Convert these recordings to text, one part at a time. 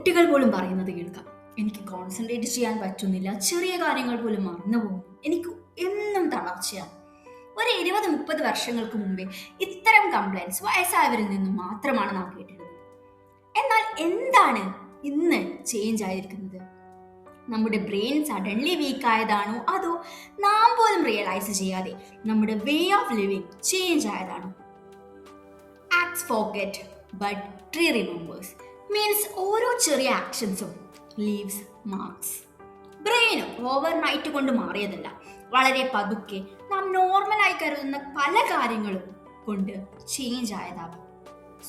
കുട്ടികൾ പോലും പറയുന്നത് കേൾക്കാം, എനിക്ക് കോൺസെൻട്രേറ്റ് ചെയ്യാൻ പറ്റുന്നില്ല, ചെറിയ കാര്യങ്ങൾ പോലും മറന്നു പോകുന്നു, എനിക്ക് എന്നും തളർച്ചയാണ്. ഒരു 20-30 വർഷങ്ങൾക്ക് മുമ്പേ ഇത്തരം കംപ്ലൈൻസ് വയസ്സായവരിൽ നിന്നും മാത്രമാണ് നാം കേട്ടിരുന്നത്. എന്നാൽ എന്താണ് ഇന്ന് ചേഞ്ച് ആയിരിക്കുന്നത്? നമ്മുടെ ബ്രെയിൻ സഡൻലി വീക്ക് ആയതാണോ, അതോ നാം പോലും റിയലൈസ് ചെയ്യാതെ നമ്മുടെ വേ ഓഫ് ലിവിങ് ചേഞ്ച് ആയതാണോ? Axe forget but tree remembers means ഓരോ ചെറിയ ആക്ഷൻസും ലീവ്സ് മാർക്സ്. ബ്രെയിൻ ഓവർനൈറ്റ് കൊണ്ട് മാറിയതല്ല, വളരെ പതുക്കെ നാം നോർമലായി കരുതുന്ന പല കാര്യങ്ങളും കൊണ്ട് ചേഞ്ച് ആയതാവാം.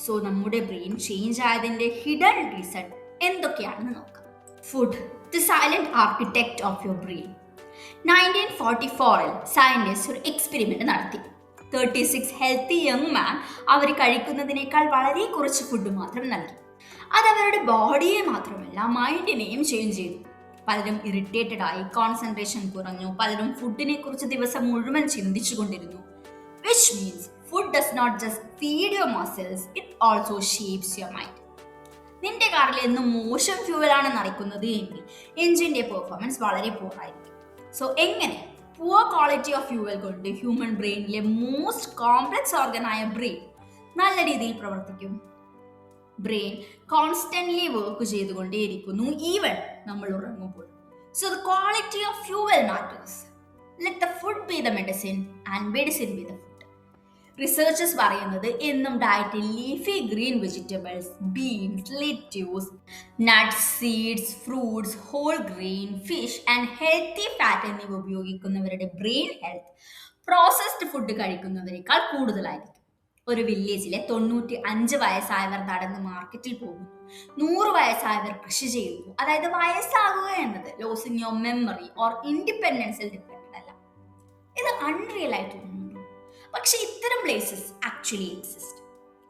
സോ നമ്മുടെ ബ്രെയിൻ ചേഞ്ച് ആയതിന്റെ ഹിഡൻ റീസൺ എന്തൊക്കെയാണെന്ന് നോക്കാം. Food, the silent architect of your brain. 1944 scientist ഒരു എക്സ്പെരിമെന്റ് നടത്തി. 36 ഹെൽത്തി യങ് മാൻ അവർ കഴിക്കുന്നതിനേക്കാൾ വളരെ കുറച്ച് ഫുഡ് മാത്രം നൽകി. അത് അവരുടെ ബോഡിയെ മാത്രമല്ല മൈൻഡിനെയും ചേഞ്ച് ചെയ്തു. പലരും ഇറിറ്റേറ്റഡ് ആയി, കോൺസെൻട്രേഷൻ കുറഞ്ഞു, പലരും ഫുഡിനെ കുറിച്ച് ദിവസം മുഴുവൻ ചിന്തിച്ചു കൊണ്ടിരുന്നു. Which means food does not just feed your muscles, it also shapes your mind. നിന്റെ കാറിൽ എന്നും മോശം ഫ്യൂവലാണ് നിറയ്ക്കുന്നത് എങ്കിൽ എഞ്ചിന്റെ പെർഫോമൻസ് വളരെ പോർ ആയിരിക്കും. സോ എങ്ങനെ പുവർ ക്വാളിറ്റി ഓഫ് ഫ്യൂവൽ കൊണ്ട് ഹ്യൂമൻ ബ്രെയിനിലെ മോസ്റ്റ് കോംപ്ലക്സ് ഓർഗനായ ബ്രെയിൻ നല്ല രീതിയിൽ പ്രവർത്തിക്കും? ബ്രെയിൻ കോൺസ്റ്റന്റ്ലി വർക്ക് ചെയ്തുകൊണ്ടേയിരിക്കുന്നു ഈവൻ നമ്മൾ ഉറങ്ങുമ്പോൾ. So the quality of fuel matters. Let the food be the medicine and medicine be the food. Researchers പറയുന്നത് എന്നും ഡയറ്റിൽ leafy green vegetables, beans, lettuce, nuts, seeds, fruits, whole grain, fish and healthy fat എന്നിവ ഉപയോഗിക്കുന്നവരുടെ brain health processed food കഴിക്കുന്നവരെക്കാൾ കൂടുതലായിരിക്കും. ഒരു വില്ലേജിലെ 95 വയസ്സായവർ നടന്ന് മാർക്കറ്റിൽ പോകുന്നു, 100 വയസ്സായവർ കൃഷി ചെയ്യുന്നു. അതായത് വയസ്സാകുക എന്നത് loss in your memory or ഇൻഡിപെൻഡൻസിൽ ഡിപ്പെൻഡ് അല്ല. ഇത് അൺറിയൽ ആയിട്ട് തോന്നുന്നു, പക്ഷെ ഇത്തരം പ്ലേസസ് ആക്ച്വലി എക്സിസ്റ്റ്.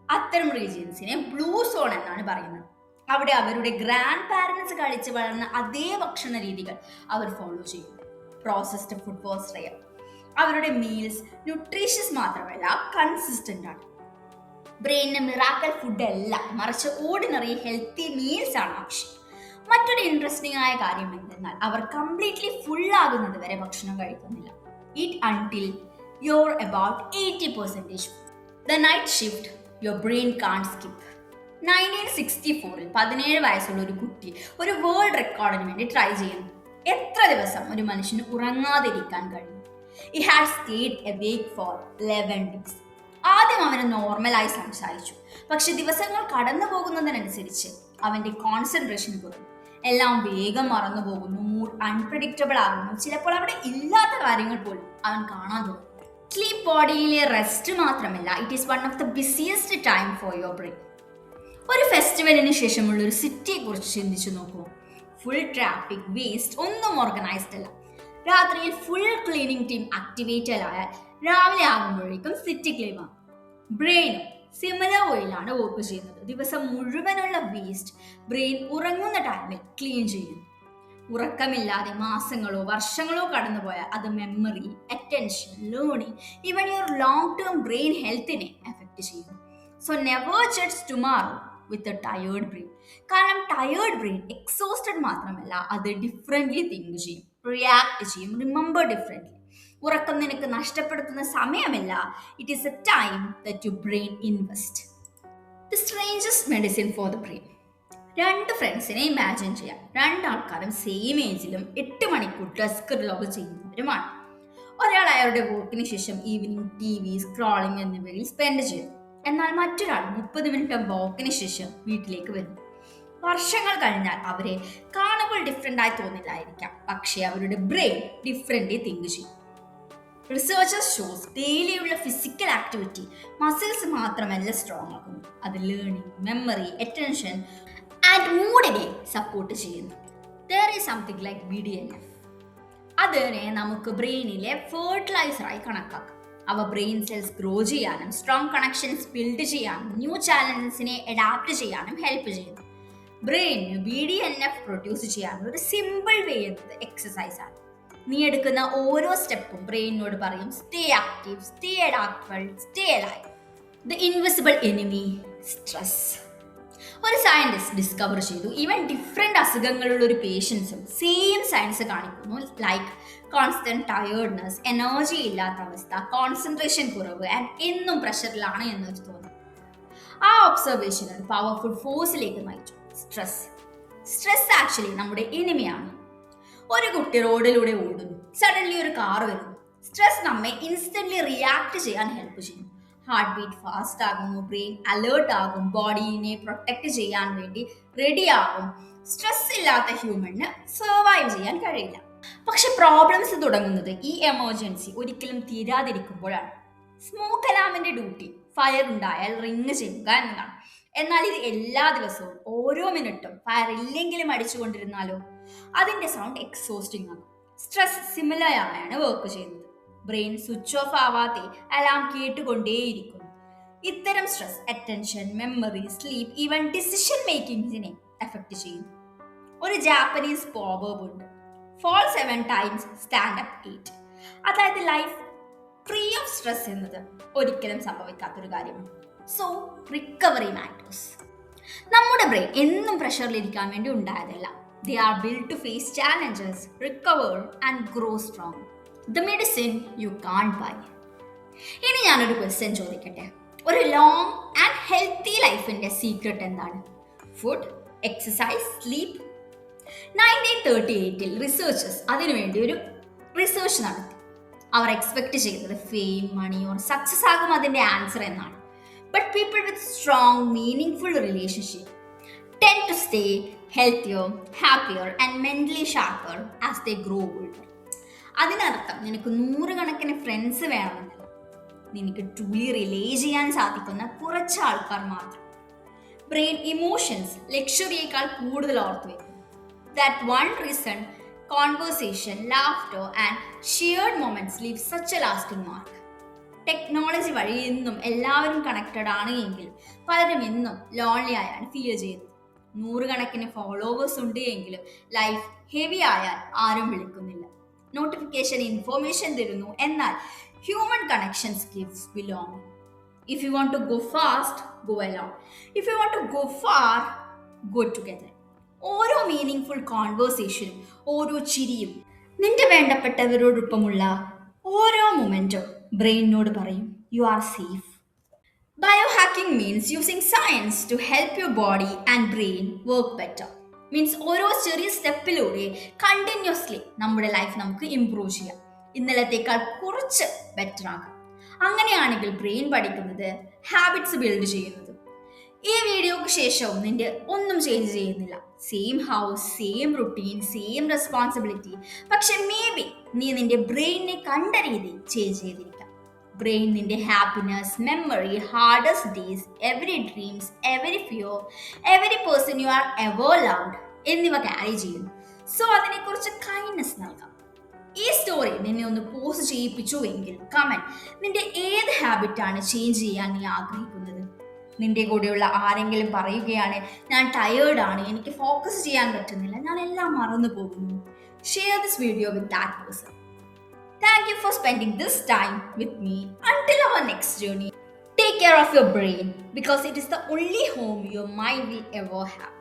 അത്തരം റീജിയൻസിനെ ബ്ലൂ സോൺ എന്നാണ് പറയുന്നത്. അവിടെ അവരുടെ ഗ്രാൻഡ് പാരൻസ് കഴിച്ച് വളർന്ന അതേ ഭക്ഷണ രീതികൾ അവർ ഫോളോ ചെയ്യുന്നു. Processed food was rare. അവരുടെ മീൽസ് ന്യൂട്രീഷ്യസ് മാത്രമല്ല, കൺസിസ്റ്റന്റ് ആണ്. ബ്രെയിനിന് മിറാക്കൽ ഫുഡ് അല്ല, മറിച്ച് ഓർഡിനറി ഹെൽത്തി മീൽസ് ആണ് ആവശ്യം. മറ്റൊരു ഇൻട്രസ്റ്റിംഗ് ആയ കാര്യം എന്തെന്നാൽ അവർ കംപ്ലീറ്റ്ലി ഫുൾ ആകുന്നത് വരെ ഭക്ഷണം കഴിക്കുന്നില്ല. Eat until you're about 80%. The night shift your brain can't skip. 1964 17 വയസ്സുള്ള ഒരു കുട്ടി ഒരു വേൾഡ് റെക്കോർഡിന് വേണ്ടി ട്രൈ ചെയ്യുന്നു. എത്ര ദിവസം ഒരു മനുഷ്യന് ഉറങ്ങാതിരിക്കാൻ കഴിയും? He had stayed awake for 11 days. ആദ്യം അവന് നോർമലായി സംസാരിച്ചു, പക്ഷെ ദിവസങ്ങൾ കടന്നു പോകുന്നതിനനുസരിച്ച് അവന്റെ കോൺസെൻട്രേഷൻ കുറഞ്ഞു. എല്ലാം വേഗം മറന്നു പോകുന്നു, മൂഡ് അൺപ്രഡിക്റ്റബിൾ ആകുന്നു, ചിലപ്പോൾ അവിടെ ഇല്ലാത്ത കാര്യങ്ങൾ പോലും അവൻ കാണാൻ തുടങ്ങും. സ്ലീപ്പ് ബോഡിയിലെ റെസ്റ്റ് മാത്രമല്ല, it is one of the busiest time for your brain. ഒരു ഫെസ്റ്റിവലിന് ശേഷമുള്ള ഒരു സിറ്റിയെ കുറിച്ച് ചിന്തിച്ചു നോക്കൂ. ഫുൾ ട്രാഫിക്, വേസ്റ്റ്, ഒന്നും ഓർഗനൈസ്ഡ് അല്ല. രാത്രിയിൽ ഫുൾ ക്ലീനിങ് ടീം ആക്ടിവേറ്റഡ് ആയാൽ രാവിലെ ആകുമ്പോഴേക്കും സിറ്റി ക്ലീൻ ആകും. ബ്രെയിനും സിമിലർ വേയിലാണ് വർക്ക് ചെയ്യുന്നത്. ദിവസം മുഴുവനുള്ള വേസ്റ്റ് ബ്രെയിൻ ഉറങ്ങുന്ന ടൈമിൽ ക്ലീൻ ചെയ്യുന്നു. ഉറക്കമില്ലാതെ മാസങ്ങളോ വർഷങ്ങളോ കടന്നുപോയാൽ അത് memory, attention, learning, even your long term brain ഹെൽത്തിനെ എഫക്ട് ചെയ്യുന്നു. So never judge tomorrow with a tired brain. കാരണം ടയേർഡ് ബ്രെയിൻ എക്സോസ്റ്റഡ് മാത്രമല്ല, അത് ഡിഫറെൻ്റ്ലി തിങ്ക് ചെയ്യും, റിയാക്ട് ചെയ്യും, റിമെമ്പർ ഡിഫറെൻ്റ്ലി. ഉറക്കം നിനക്ക് നഷ്ടപ്പെടുത്തുന്ന സമയമല്ല, it is a time that your brain invest. The strangest medicine for the brain. 2 ഫ്രണ്ട്സിനെ ഇമാജിൻ ചെയ്യാം. 2 ആൾക്കാരും സെയിം ഏജിലും 8 മണിക്കൂർ ഡെസ്ക് ലോഗ് ചെയ്യുന്നവരുമാണ്. ഒരാൾ അയാളുടെ വർക്കിന് ശേഷം ഈവനിങ് TV, സ്ക്രോളിംഗ് എന്നിവയിൽ സ്പെൻഡ് ചെയ്യുന്നു. എന്നാൽ മറ്റൊരാൾ 30 മിനിറ്റ് വാക്കിന് ശേഷം വീട്ടിലേക്ക് വരുന്നു. വർഷങ്ങൾ കഴിഞ്ഞാൽ അവരെ കാണുമ്പോൾ ഡിഫറെൻ്റ് ആയി തോന്നില്ലായിരിക്കാം, പക്ഷേ അവരുടെ ബ്രെയിൻ ഡിഫറെൻ്റ് തിങ്ക് ചെയ്യും. റിസർച്ചേഴ്സ് ഷോസ് ഡെയിലിയുള്ള ഫിസിക്കൽ ആക്ടിവിറ്റി മസിൽസ് മാത്രമല്ല സ്ട്രോങ് ആക്കുന്നു, അത് ലേണിംഗ്, മെമ്മറി, അറ്റൻഷൻ ആൻഡ് മൂഡിനെ സപ്പോർട്ട് ചെയ്യുന്നു. There is something like BDNF. അതിനെ നമുക്ക് ബ്രെയിനിലെ ഫെർട്ടിലൈസറായി കണക്കാക്കാം. അവ ബ്രെയിൻ സെൽസ് ഗ്രോ ചെയ്യാനും സ്ട്രോങ് കണക്ഷൻസ് ബിൽഡ് ചെയ്യാനും ന്യൂ ചാലഞ്ചസിനെ അഡാപ്റ്റ് ചെയ്യാനും ഹെൽപ്പ് ചെയ്യുന്നു. ബ്രെയിന് BDNF പ്രൊഡ്യൂസ് ചെയ്യാനുള്ള ഒരു സിമ്പിൾ വേ എന്നത് എക്സസൈസ് ആണ്. നീ എടുക്കുന്ന ഓരോ സ്റ്റെപ്പും ബ്രെയിനോട് പറയും, stay active, stay adaptable, stay alive. The invisible enemy, stress. ഒരു സയന്റിസ്റ്റ് ഡിസ്കവർ ചെയ്തു ഈവൻ ഡിഫറെന്റ് അസുഖങ്ങളുള്ള ഒരു പേഷ്യൻസും സെയിം സയൻസ് കാണിക്കുന്നു, ലൈക്ക് കോൺസ്റ്റന്റ് ടയേർഡ്നെസ്, എനർജി ഇല്ലാത്ത അവസ്ഥ, കോൺസെൻട്രേഷൻ കുറവ് ആൻഡ് എന്നും പ്രഷറിലാണ് എന്ന് തോന്നുന്നു. ആ ഒബ്സർവേഷൻ ഒരു പവർഫുൾ ഫോഴ്സിലേക്ക് നയിച്ചു, സ്ട്രെസ്. സ്ട്രെസ് ആക്ച്വലി നമ്മുടെ എനിമിയാണ്. ഒരു കുട്ടി റോഡിലൂടെ ഓടുന്നു, സഡൻലി ഒരു കാർ വരുന്നു. സ്ട്രെസ് നമ്മെ ഇൻസ്റ്റന്റ്ലി റിയാക്ട് ചെയ്യാൻ ഹെൽപ്പ് ചെയ്യും. ഹാർട്ട് ബീറ്റ് ഫാസ്റ്റ് ആകുന്നു, ബ്രെയിൻ അലേർട്ട് ആകും, ബോഡീനെ പ്രൊട്ടക്ട് ചെയ്യാൻ വേണ്ടി റെഡി ആകും. സ്ട്രെസ് ഇല്ലാത്ത ഹ്യൂമണിന് സർവൈവ് ചെയ്യാൻ കഴിയില്ല. പക്ഷെ പ്രോബ്ലംസ് തുടങ്ങുന്നത് ഈ എമർജൻസി ഒരിക്കലും തീരാതിരിക്കുമ്പോഴാണ്. സ്മോക്ക് അലാമിന്റെ ഡ്യൂട്ടി ഫയർ ഉണ്ടായാൽ റിങ് ചെയ്യുക എന്നതാണ്. എന്നാൽ ഇത് എല്ലാ ദിവസവും ഓരോ മിനിറ്റും ഫയർ ഇല്ലെങ്കിലും അടിച്ചുകൊണ്ടിരുന്നാലോ? അതിന്റെ സൗണ്ട് എക്സോസ്റ്റിംഗ് ആണ്. സ്ട്രെസ് സിമിലർ ആണ് വർക്ക് ചെയ്യുന്നത്. ബ്രെയിൻ സ്വിച്ച് ഓഫ് ആവാതെ അലാം കേട്ടുകൊണ്ടേയിരിക്കുന്നു. ഇത്തരം stress attention, memory, sleep, even decision മേക്കിംഗിനെ എഫക്ട് ചെയ്യുന്നു. ഒരു ജാപ്പനീസ് പ്രോവർബ് ഉണ്ട്, fall 7 times, stand up 8. അതായത് ലൈഫ് ഫ്രീ ഓഫ് സ്ട്രെസ് എന്നത് ഒരിക്കലും സംഭവിക്കാത്തൊരു കാര്യമാണ്. So recovery matters. നമ്മുടെ ബ്രെയിൻ എന്നും പ്രഷറിലിരിക്കാൻ വേണ്ടി ഉണ്ടായതല്ല. They are built to face challenges, recover and grow strong. The medicine you can't buy. ഇനി ഞാനൊരു ക്വസ്റ്റ്യൻ ചോദിക്കട്ടെ. ഒരു ലോങ് ആൻഡ് ഹെൽത്തി ലൈഫിന്റെ സീക്രട്ട് എന്താണ്? Food, exercise, sleep? 1938 റിസർച്ചേഴ്സ് അതിനുവേണ്ടി ഒരു റിസർച്ച് നടത്തി. അവർ എക്സ്പെക്ട് ചെയ്തത് ഫെയിം, മണി ഓർ സക്സസ് ആകും അതിന്റെ ആൻസർ എന്നാണ്. But people with strong meaningful relationship tend to stay healthier, happier and mentally sharper as they grow older. അതിനർത്ഥം നിനക്ക് 100 കണക്കിന് ഫ്രണ്ട്സ് വേണമെന്നല്ല, നിനക്ക് ട്രൂലി റിലേ ചെയ്യാൻ സാധിക്കുന്ന കുറച്ച് ആൾക്കാർ മാത്രം. ബ്രെയിൻ ഇമോഷൻസ് ലക്ഷറിയേക്കാൾ കൂടുതൽ ഓർത്ത് വയ്ക്കും. That one reason conversation, laughter and shared moments leave such A lasting mark. Technology വഴി ഇന്നും എല്ലാവരും കണക്റ്റഡ് ആണ് എങ്കിൽ പലരും ഇന്നും ലോൺലി ആയാണ് ഫീൽ ചെയ്യുന്നത്. 100 കണക്കിന് ഫോളോവേഴ്സ് ഉണ്ട് എങ്കിലും ലൈഫ് ഹെവി ആയാൽ ആരും വിളിക്കുന്നില്ല. നോട്ടിഫിക്കേഷൻ ഇൻഫോർമേഷൻ തരുന്നു, എന്നാൽ human connections gives belonging. If you want to go fast, go alone. If you want to go far, go together. ഓരോ മീനിങ്ഫുൾ കോൺവേഴ്സേഷനും, ഓരോ ചിരിയും, നിന്റെ വേണ്ടപ്പെട്ടവരോടൊപ്പമുള്ള ഓരോ മൊമെന്റും ബ്രെയിനോട് പറയും you are safe. Biohacking means using science to help your body and brain work better. Means ഓരോ ചെറിയ സ്റ്റെപ്പിലൂടെ കണ്ടിന്യൂസ്ലി നമ്മുടെ ലൈഫ് നമുക്ക് ഇംപ്രൂവ് ചെയ്യാം, ഇന്നലത്തേക്കാൾ കുറച്ച് ബെറ്റർ ആകാം. അങ്ങനെയാണെങ്കിൽ ബ്രെയിൻ പഠിക്കുന്നത്, ഹാബിറ്റ്സ് ബിൽഡ് ചെയ്യുന്നത്. ഈ വീഡിയോക്ക് ശേഷവും നിന്റെ ഒന്നും ചേഞ്ച് ചെയ്യുന്നില്ല. Same house, same routine, same responsibility. പക്ഷെ മേ ബി നീ നിന്റെ ബ്രെയിനിനെ കണ്ട രീതി ചേഞ്ച് ചെയ്തിരിക്കാം. ബ്രെയിൻ നിന്റെ happiness, memory, hardest days, every dreams, every fear, every person you are ever loved എന്നിവ ക്യാരി ചെയ്യുന്നു. സോ അതിനെക്കുറിച്ച് കൈൻഡ്നെസ് നൽകാം. ഈ സ്റ്റോറി നിന്നെ ഒന്ന് പോസ്റ്റ് ചെയ്യിപ്പിച്ചു എങ്കിൽ കമന്റ് നിന്റെ ഏത് ഹാബിറ്റാണ് ചേഞ്ച് ചെയ്യാൻ നീ ആഗ്രഹിക്കുന്നത്. നിന്റെ കൂടെയുള്ള ആരെങ്കിലും പറയുകയാണ് ഞാൻ ടയേർഡാണ്, എനിക്ക് ഫോക്കസ് ചെയ്യാൻ പറ്റുന്നില്ല, ഞാൻ എല്ലാം മറന്നു പോകുന്നു. Share this video with that person. Thank you for spending this time with me. Until our next journey, take care of your brain because it is the only home your mind will ever have.